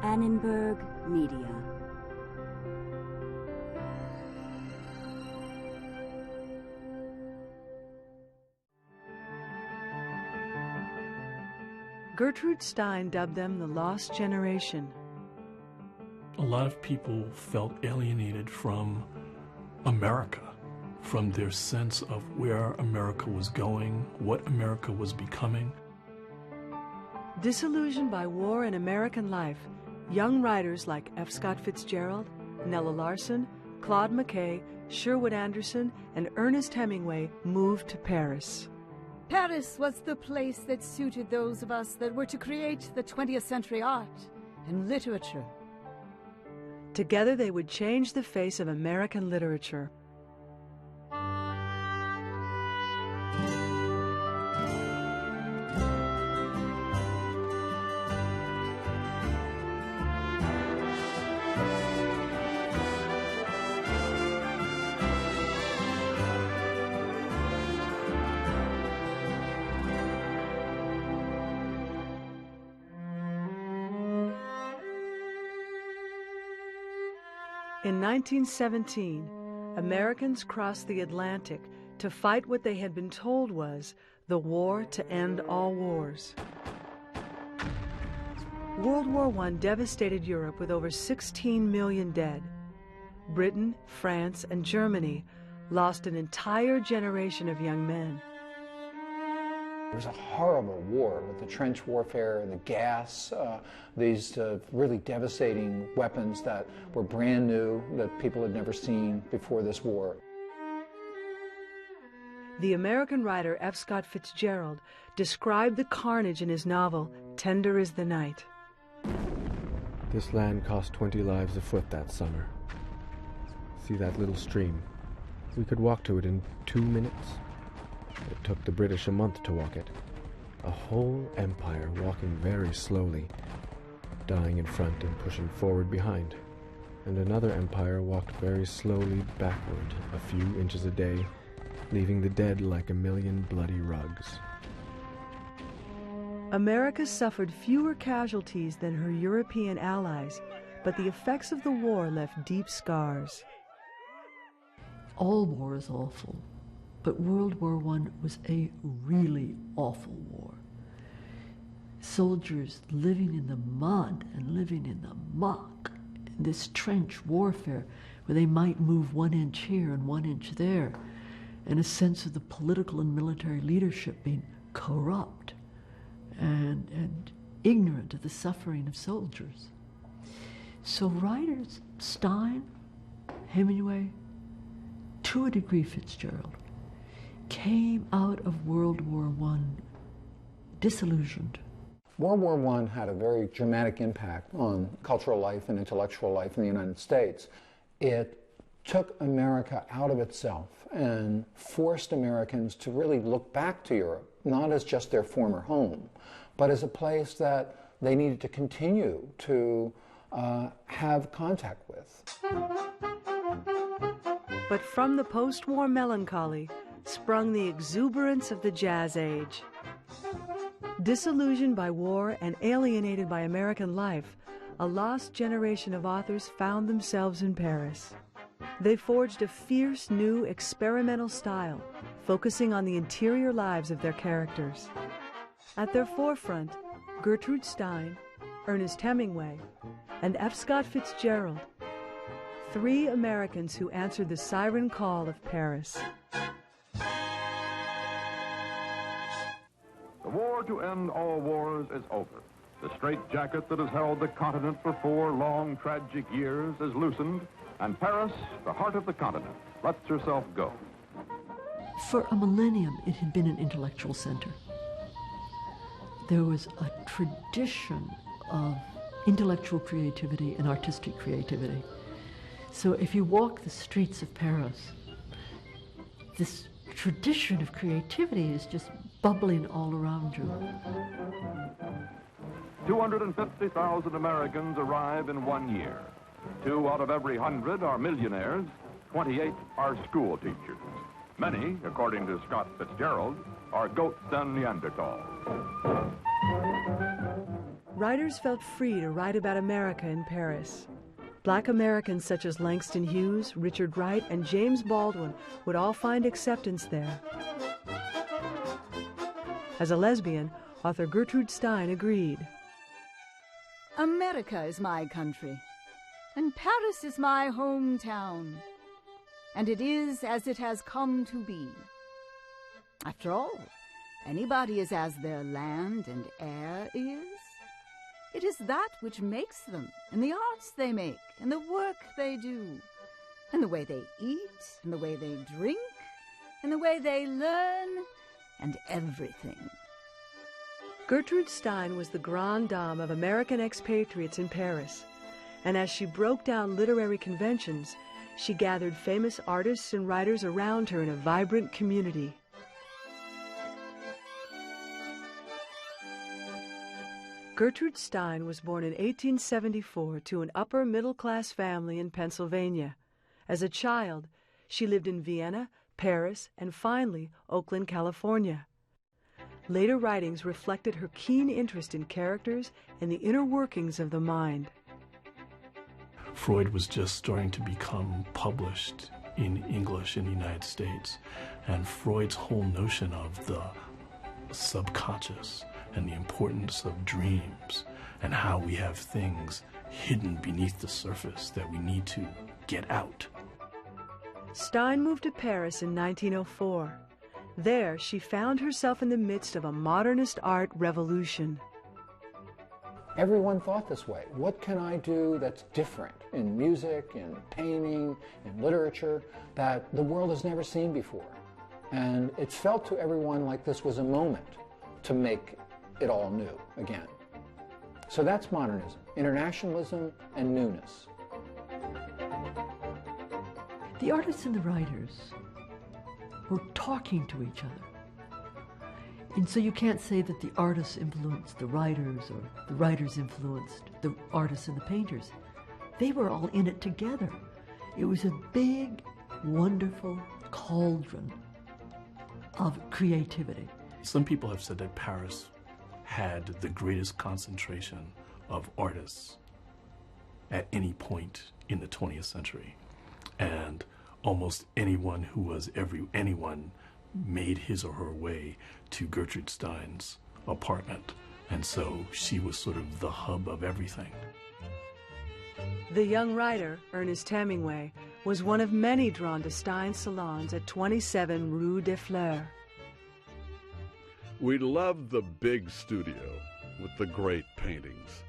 Annenberg Media. Gertrude Stein dubbed them the Lost Generation. A lot of people felt alienated from America, from their sense of where America was going, what America was becoming. Disillusioned by war and American life, young writers like F. Scott Fitzgerald, Nella Larson, Claude McKay, Sherwood Anderson, and Ernest Hemingway moved to Paris. Paris was the place that suited those of us that were to create the 20th century art and literature. Together they would change the face of American literature. In 1917, Americans crossed the Atlantic to fight what they had been told was the war to end all wars. World War I devastated Europe with over 16 million dead. Britain, France, and Germany lost an entire generation of young men. It was a horrible war with the trench warfare, the gas, these really devastating weapons that were brand new, that people had never seen before this war. The American writer F. Scott Fitzgerald described the carnage in his novel, Tender is the Night. This land cost 20 lives afoot that summer. See that little stream? We could walk to it in 2 minutes. It took the British a month to walk it. A whole empire walking very slowly, dying in front and pushing forward behind. And another empire walked very slowly backward, a few inches a day, leaving the dead like a million bloody rugs. America suffered fewer casualties than her European allies, but the effects of the war left deep scars. All war is awful. But World War I was a really awful war. Soldiers living in the mud and living in the muck, in this trench warfare where they might move 1 inch here and 1 inch there, and a sense of the political and military leadership being corrupt and ignorant of the suffering of soldiers. So writers, Stein, Hemingway, to a degree Fitzgerald, came out of World War I disillusioned. World War I had a very dramatic impact on cultural life and intellectual life in the United States. It took America out of itself and forced Americans to really look back to Europe, not as just their former home, but as a place that they needed to continue to have contact with. But from the post-war melancholy sprung the exuberance of the Jazz Age. Disillusioned by war and alienated by American life, a lost generation of authors found themselves in Paris. They forged a fierce new experimental style, focusing on the interior lives of their characters. At their forefront, Gertrude Stein, Ernest Hemingway, and F. Scott Fitzgerald, 3 Americans who answered the siren call of Paris. The war to end all wars is over. The straitjacket that has held the continent for 4 long, tragic years is loosened, and Paris, the heart of the continent, lets herself go. For a millennium, it had been an intellectual center. There was a tradition of intellectual creativity and artistic creativity. So if you walk the streets of Paris, this tradition of creativity is just bubbling all around you. 250,000 Americans arrive in 1 year. 2 out of every 100 are millionaires. 28 are school teachers. Many, according to Scott Fitzgerald, are goats and Neanderthals. Writers felt free to write about America in Paris. Black Americans such as Langston Hughes, Richard Wright, and James Baldwin would all find acceptance there. As a lesbian, author Gertrude Stein agreed. America is my country, and Paris is my hometown, and it is as it has come to be. After all, anybody is as their land and air is. It is that which makes them, and the arts they make, and the work they do, and the way they eat, and the way they drink, and the way they learn, and everything. Gertrude Stein was the grande dame of American expatriates in Paris, and as she broke down literary conventions, she gathered famous artists and writers around her in a vibrant community. Gertrude Stein was born in 1874 to an upper-middle-class family in Pennsylvania. As a child, she lived in Vienna, Paris, and finally, Oakland, California. Later writings reflected her keen interest in characters and the inner workings of the mind. Freud was just starting to become published in English in the United States, and Freud's whole notion of the subconscious and the importance of dreams and how we have things hidden beneath the surface that we need to get out. Stein moved to Paris in 1904. There, she found herself in the midst of a modernist art revolution. Everyone thought this way. What can I do that's different in music, in painting, in literature, that the world has never seen before? And it felt to everyone like this was a moment to make it all new again. So that's modernism, internationalism and newness. The artists and the writers were talking to each other. And so you can't say that the artists influenced the writers or the writers influenced the artists and the painters. They were all in it together. It was a big, wonderful cauldron of creativity. Some people have said that Paris had the greatest concentration of artists at any point in the 20th century. And almost anyone who was anyone made his or her way to Gertrude Stein's apartment. And so she was sort of the hub of everything. The young writer, Ernest Hemingway, was one of many drawn to Stein's salons at 27 Rue des Fleurs. We loved the big studio with the great paintings.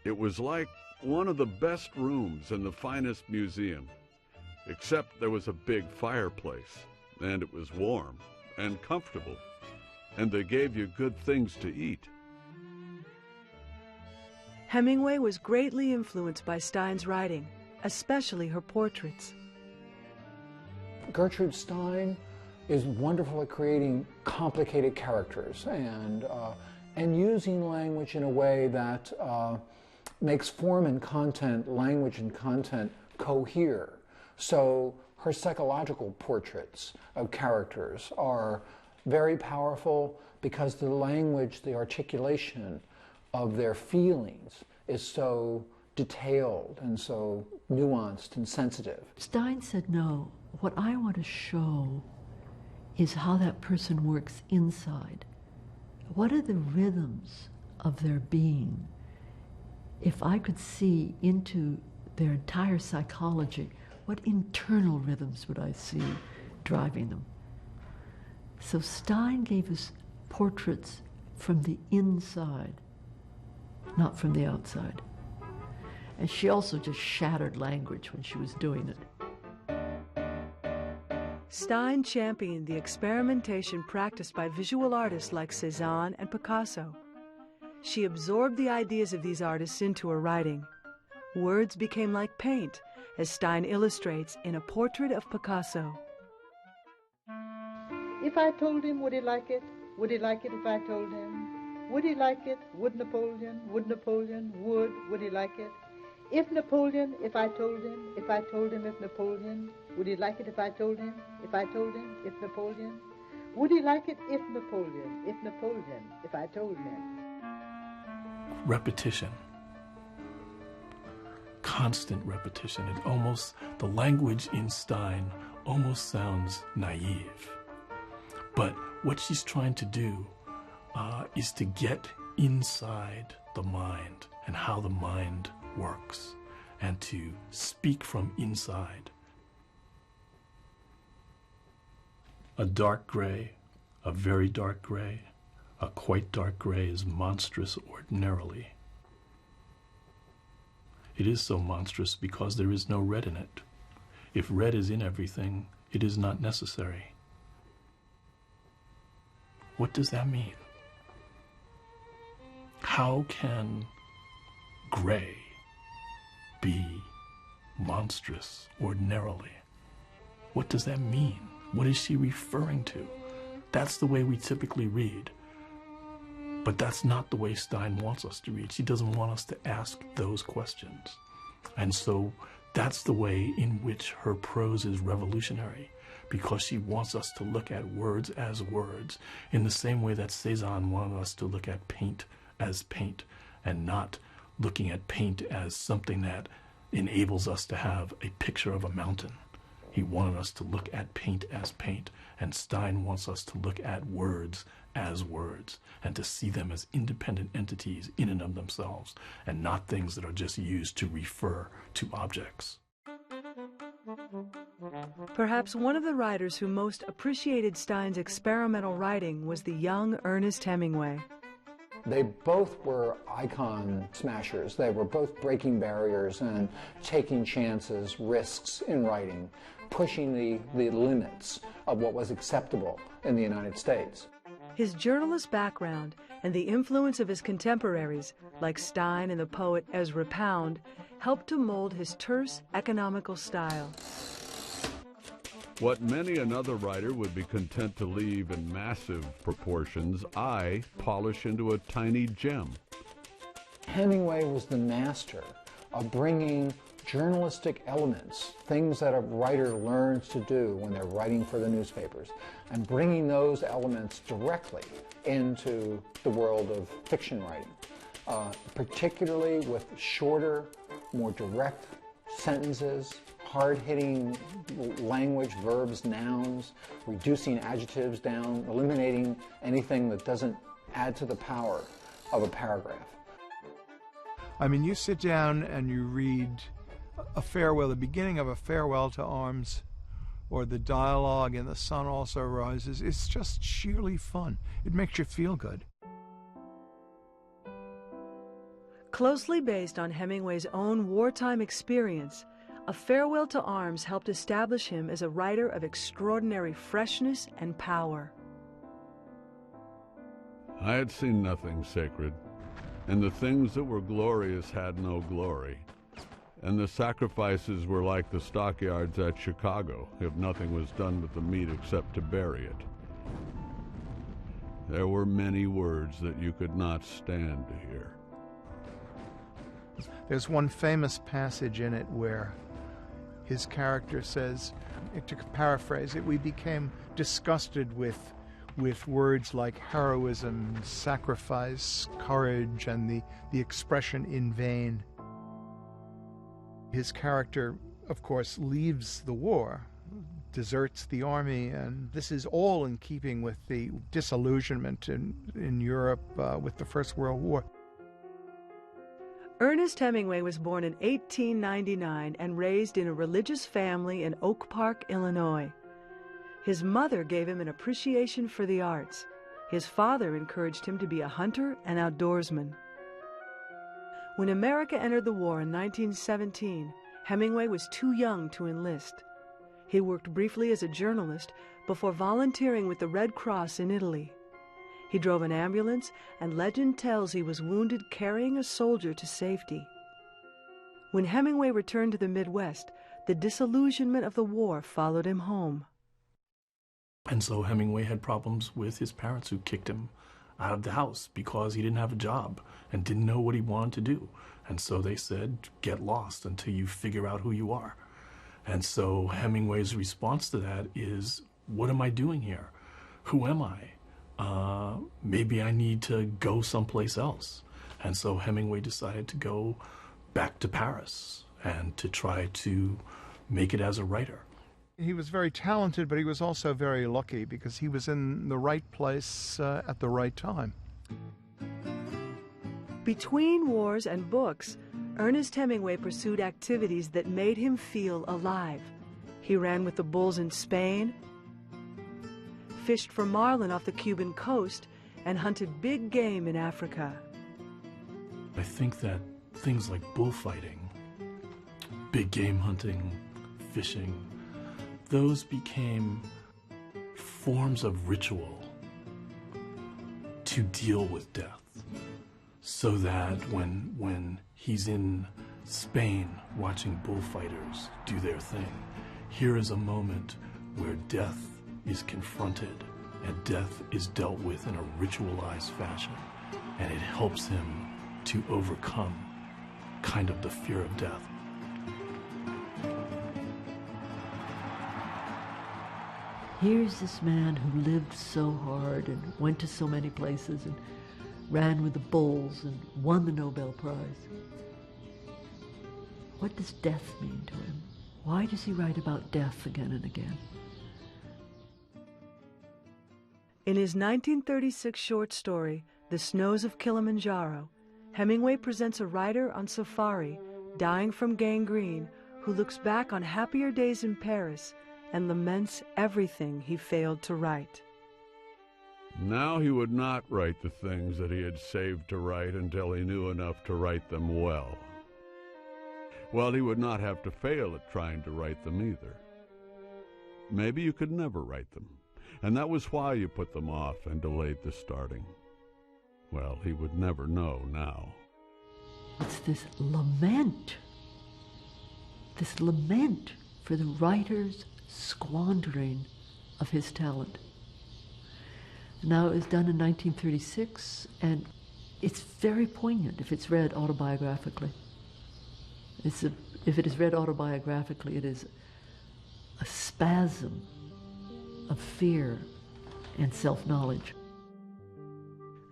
It was like one of the best rooms in the finest museum, except there was a big fireplace, and it was warm and comfortable, and they gave you good things to eat. Hemingway was greatly influenced by Stein's writing, especially her portraits. Gertrude Stein is wonderful at creating complicated characters and using language in a way that makes form and content, language and content cohere. So her psychological portraits of characters are very powerful because the language, the articulation of their feelings is so detailed and so nuanced and sensitive. Stein said, no, what I want to show is how that person works inside. What are the rhythms of their being? If I could see into their entire psychology, what internal rhythms would I see driving them? So Stein gave us portraits from the inside, not from the outside. And she also just shattered language when she was doing it. Stein championed the experimentation practiced by visual artists like Cézanne and Picasso. She absorbed the ideas of these artists into her writing. Words became like paint, as Stein illustrates in A Portrait of Picasso. If I told him, would he like it? Would he like it if I told him? Would he like it? Would Napoleon? Would Napoleon? Would he like it? If Napoleon, if I told him, if I told him if Napoleon, would he like it if I told him, if I told him, if Napoleon? Would he like it if Napoleon, if Napoleon, if I told him? repetition. Constant repetition. The language in Stein almost sounds naive. But what she's trying to do is to get inside the mind and how the mind works, and to speak from inside. A dark gray, a very dark gray, a quite dark gray is monstrous ordinarily. It is so monstrous because there is no red in it. If red is in everything, it is not necessary. What does that mean? How can gray be monstrous ordinarily? What does that mean? What is she referring to? That's the way we typically read. But that's not the way Stein wants us to read. She doesn't want us to ask those questions. And so that's the way in which her prose is revolutionary, because she wants us to look at words as words, in the same way that Cézanne wanted us to look at paint as paint, and not looking at paint as something that enables us to have a picture of a mountain. He wanted us to look at paint as paint, and Stein wants us to look at words as words, and to see them as independent entities in and of themselves, and not things that are just used to refer to objects. Perhaps one of the writers who most appreciated Stein's experimental writing was the young Ernest Hemingway. They both were icon smashers. They were both breaking barriers and taking chances, risks in writing, pushing the limits of what was acceptable in the United States. His journalist background and the influence of his contemporaries, like Stein and the poet Ezra Pound, helped to mold his terse, economical style. What many another writer would be content to leave in massive proportions, I polish into a tiny gem. Hemingway was the master of bringing journalistic elements, things that a writer learns to do when they're writing for the newspapers, and bringing those elements directly into the world of fiction writing, particularly with shorter, more direct sentences, hard-hitting language, verbs, nouns, reducing adjectives down, eliminating anything that doesn't add to the power of a paragraph. I mean, you sit down and you read a farewell, the beginning of A Farewell to Arms, or the dialogue in The Sun Also Rises. It's just sheerly fun. It makes you feel good. Closely based on Hemingway's own wartime experience, A Farewell to Arms helped establish him as a writer of extraordinary freshness and power. I had seen nothing sacred, and the things that were glorious had no glory. And the sacrifices were like the stockyards at Chicago, if nothing was done with the meat except to bury it. There were many words that you could not stand to hear. There's one famous passage in it where his character says, to paraphrase it, we became disgusted with words like heroism, sacrifice, courage, and the expression in vain. His character, of course, leaves the war, deserts the army, and this is all in keeping with the disillusionment in Europe with the First World War. Ernest Hemingway was born in 1899 and raised in a religious family in Oak Park, Illinois. His mother gave him an appreciation for the arts. His father encouraged him to be a hunter and outdoorsman. When America entered the war in 1917, Hemingway was too young to enlist. He worked briefly as a journalist before volunteering with the Red Cross in Italy. He drove an ambulance, and legend tells he was wounded carrying a soldier to safety. When Hemingway returned to the Midwest, the disillusionment of the war followed him home. And so Hemingway had problems with his parents, who kicked him out of the house because he didn't have a job and didn't know what he wanted to do. And so they said, get lost until you figure out who you are. And so Hemingway's response to that is, what am I doing here? Who am I? Maybe I need to go someplace else. And so Hemingway decided to go back to Paris and to try to make it as a writer. He was very talented, but he was also very lucky because he was in the right place at the right time. Between wars and books, Ernest Hemingway pursued activities that made him feel alive. He ran with the bulls in Spain, fished for marlin off the Cuban coast, and hunted big game in Africa. I think that things like bullfighting, big game hunting, fishing, those became forms of ritual to deal with death. So that when he's in Spain watching bullfighters do their thing, here is a moment where death is confronted and death is dealt with in a ritualized fashion, and it helps him to overcome kind of the fear of death. Here's this man who lived so hard and went to so many places and ran with the bulls and won the Nobel Prize. What does death mean to him? Why does he write about death again and again? In his 1936 short story, The Snows of Kilimanjaro, Hemingway presents a writer on safari, dying from gangrene, who looks back on happier days in Paris and laments everything he failed to write. Now he would not write the things that he had saved to write until he knew enough to write them well. Well, he would not have to fail at trying to write them either. Maybe you could never write them, and that was why you put them off and delayed the starting. Well, he would never know now. It's this lament for the writer's squandering of his talent. Now, it was done in 1936, and it's very poignant if it's read autobiographically. If it is read autobiographically, it is a spasm of fear and self-knowledge.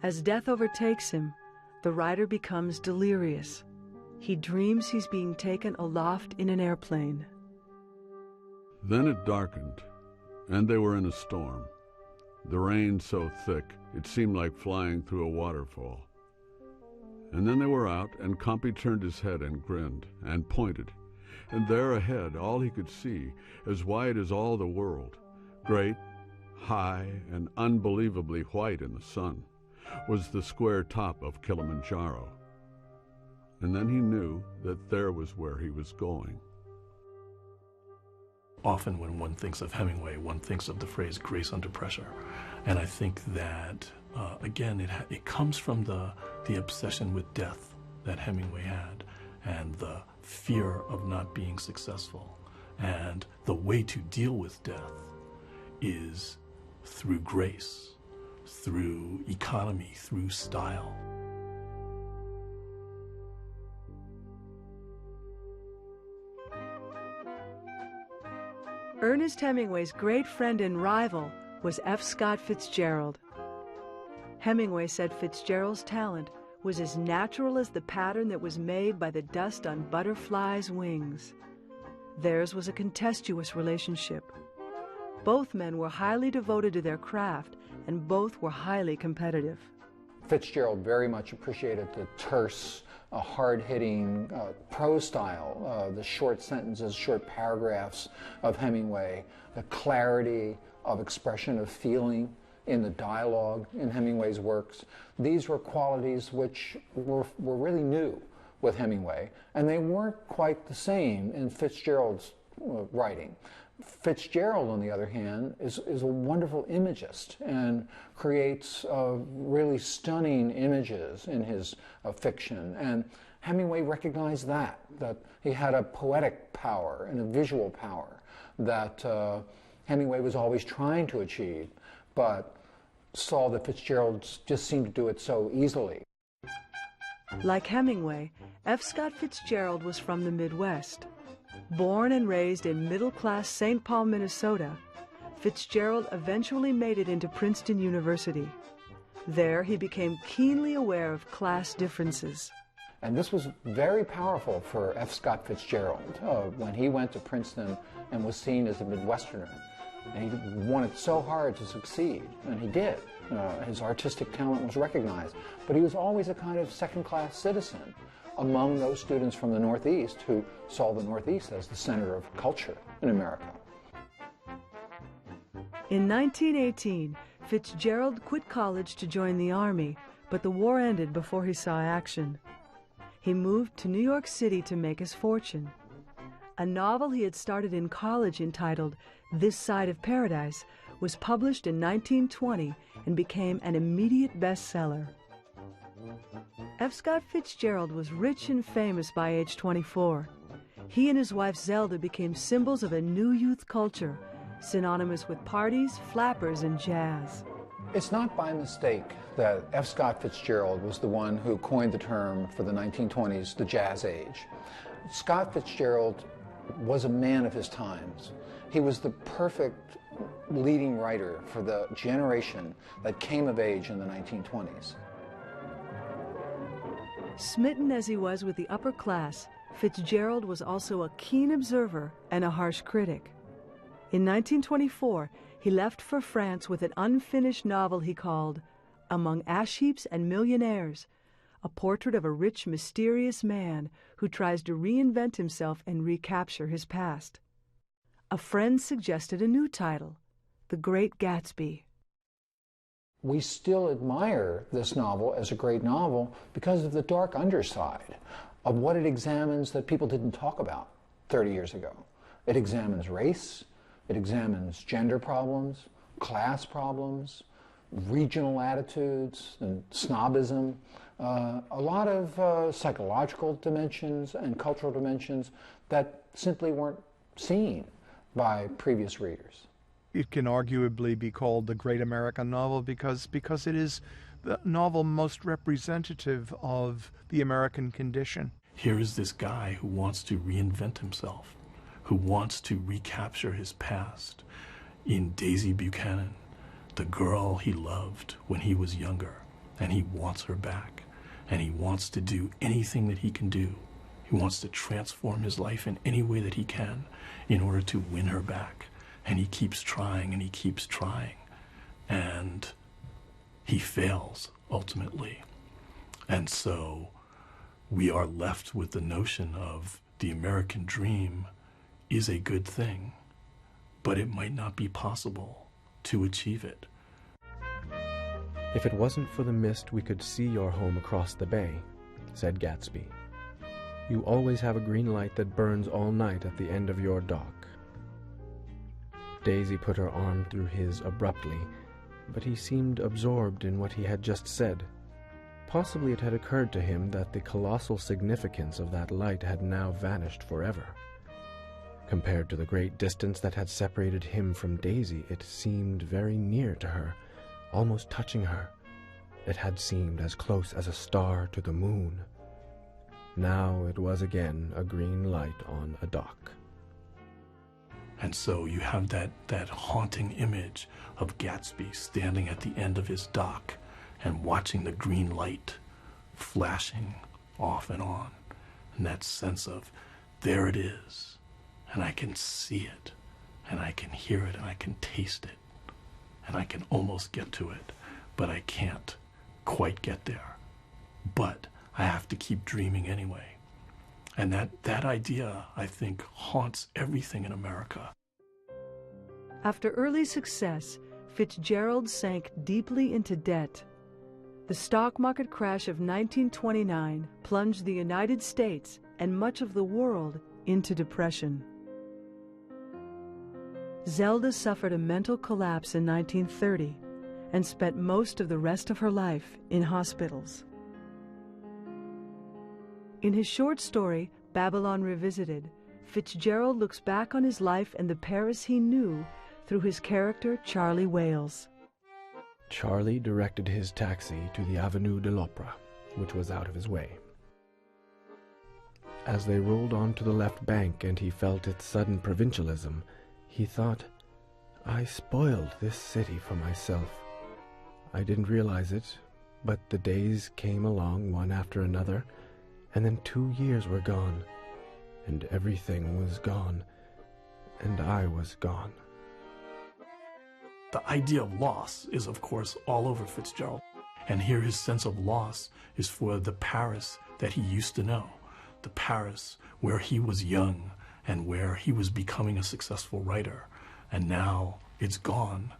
As death overtakes him, the writer becomes delirious. He dreams he's being taken aloft in an airplane. Then it darkened, and they were in a storm. The rain so thick, it seemed like flying through a waterfall. And then they were out, and Compey turned his head and grinned, and pointed. And there ahead, all he could see, as wide as all the world, great, high, and unbelievably white in the sun, was the square top of Kilimanjaro. And then he knew that there was where he was going. Often when one thinks of Hemingway, one thinks of the phrase grace under pressure. And I think that, again, it comes from the obsession with death that Hemingway had and the fear of not being successful. And the way to deal with death is through grace, through economy, through style. Ernest Hemingway's great friend and rival was F. Scott Fitzgerald. Hemingway said Fitzgerald's talent was as natural as the pattern that was made by the dust on butterflies' wings. Theirs was a contestuous relationship. Both men were highly devoted to their craft, and both were highly competitive. Fitzgerald very much appreciated the terse, hard-hitting prose style, the short sentences, short paragraphs of Hemingway, the clarity of expression of feeling in the dialogue in Hemingway's works. These were qualities which were really new with Hemingway, and they weren't quite the same in Fitzgerald's writing. Fitzgerald, on the other hand, is a wonderful imagist and creates really stunning images in his fiction. And Hemingway recognized that he had a poetic power and a visual power that Hemingway was always trying to achieve, but saw that Fitzgerald just seemed to do it so easily. Like Hemingway, F. Scott Fitzgerald was from the Midwest. Born and raised in middle-class St. Paul, Minnesota, Fitzgerald eventually made it into Princeton University. There, he became keenly aware of class differences. And this was very powerful for F. Scott Fitzgerald when he went to Princeton and was seen as a Midwesterner. And he wanted so hard to succeed, and he did. His artistic talent was recognized. But he was always a kind of second-class citizen among those students from the Northeast who saw the Northeast as the center of culture in America. In 1918, Fitzgerald quit college to join the Army, but the war ended before he saw action. He moved to New York City to make his fortune. A novel he had started in college entitled This Side of Paradise was published in 1920 and became an immediate bestseller. F. Scott Fitzgerald was rich and famous by age 24. He and his wife Zelda became symbols of a new youth culture, synonymous with parties, flappers, and jazz. It's not by mistake that F. Scott Fitzgerald was the one who coined the term for the 1920s, the Jazz Age. Scott Fitzgerald was a man of his times. He was the perfect leading writer for the generation that came of age in the 1920s. Smitten as he was with the upper class, Fitzgerald was also a keen observer and a harsh critic. In 1924, he left for France with an unfinished novel he called Among Ash Heaps and Millionaires, a portrait of a rich, mysterious man who tries to reinvent himself and recapture his past. A friend suggested a new title, The Great Gatsby. We still admire this novel as a great novel because of the dark underside of what it examines that people didn't talk about 30 years ago. It examines race, it examines gender problems, class problems, regional attitudes and snobism, a lot of psychological dimensions and cultural dimensions that simply weren't seen by previous readers. It can arguably be called the great American novel because it is the novel most representative of the American condition. Here is this guy who wants to reinvent himself, who wants to recapture his past. In Daisy Buchanan, the girl he loved when he was younger, and he wants her back, and he wants to do anything that he can do. He wants to transform his life in any way that he can in order to win her back. And he keeps trying and he keeps trying. And he fails, ultimately. And so we are left with the notion of the American dream is a good thing, but it might not be possible to achieve it. If it wasn't for the mist, we could see your home across the bay, said Gatsby. You always have a green light that burns all night at the end of your dock. Daisy put her arm through his abruptly, but he seemed absorbed in what he had just said. Possibly it had occurred to him that the colossal significance of that light had now vanished forever. Compared to the great distance that had separated him from Daisy, it seemed very near to her, almost touching her. It had seemed as close as a star to the moon. Now it was again a green light on a dock. And so you have that haunting image of Gatsby standing at the end of his dock and watching the green light flashing off and on. And that sense of, there it is, and I can see it, and I can hear it, and I can taste it, and I can almost get to it, but I can't quite get there. But I have to keep dreaming anyway. And that idea, I think, haunts everything in America. After early success, Fitzgerald sank deeply into debt. The stock market crash of 1929 plunged the United States and much of the world into depression. Zelda suffered a mental collapse in 1930 and spent most of the rest of her life in hospitals. In his short story, Babylon Revisited, Fitzgerald looks back on his life and the Paris he knew through his character Charlie Wales. Charlie directed his taxi to the Avenue de l'Opera, which was out of his way. As they rolled on to the left bank and he felt its sudden provincialism, he thought, I spoiled this city for myself. I didn't realize it, but the days came along one after another, and then 2 years were gone, and everything was gone, and I was gone. The idea of loss is, of course, all over Fitzgerald. And here his sense of loss is for the Paris that he used to know, the Paris where he was young and where he was becoming a successful writer. And now it's gone,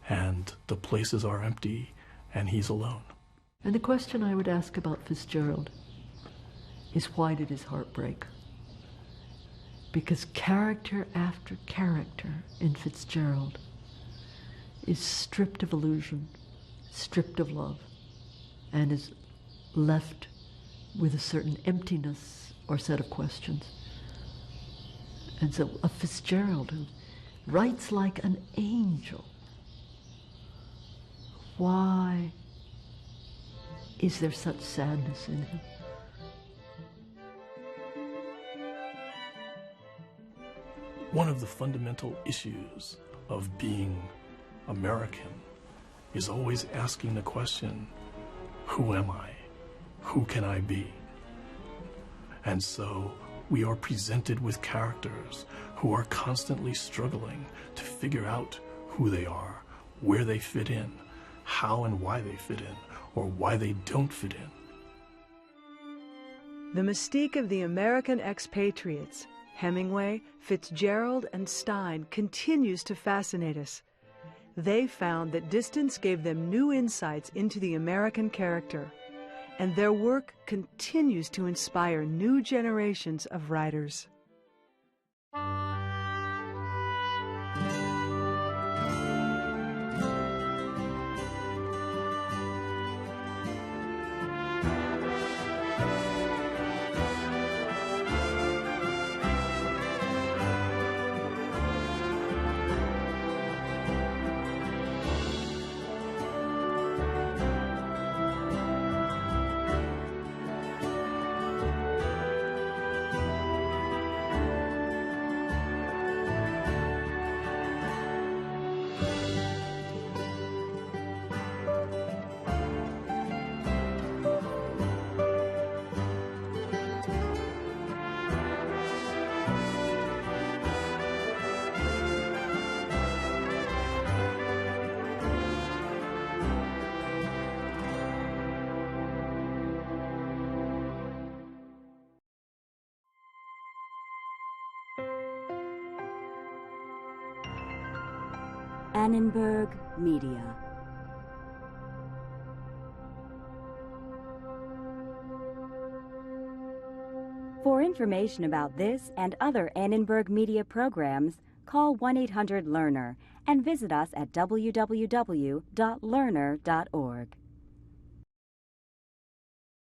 and the places are empty, and he's alone. And the question I would ask about Fitzgerald is, why did his heart break? Because character after character in Fitzgerald is stripped of illusion, stripped of love, and is left with a certain emptiness or set of questions. And so a Fitzgerald who writes like an angel, why is there such sadness in him? One of the fundamental issues of being American is always asking the question, who am I? Who can I be? And so we are presented with characters who are constantly struggling to figure out who they are, where they fit in, how and why they fit in, or why they don't fit in. The mystique of the American expatriates, Hemingway, Fitzgerald, and Stein, continues to fascinate us. They found that distance gave them new insights into the American character, and their work continues to inspire new generations of writers. Annenberg Media. For information about this and other Annenberg Media programs, call 1-800-LEARNER and visit us at www.learner.org.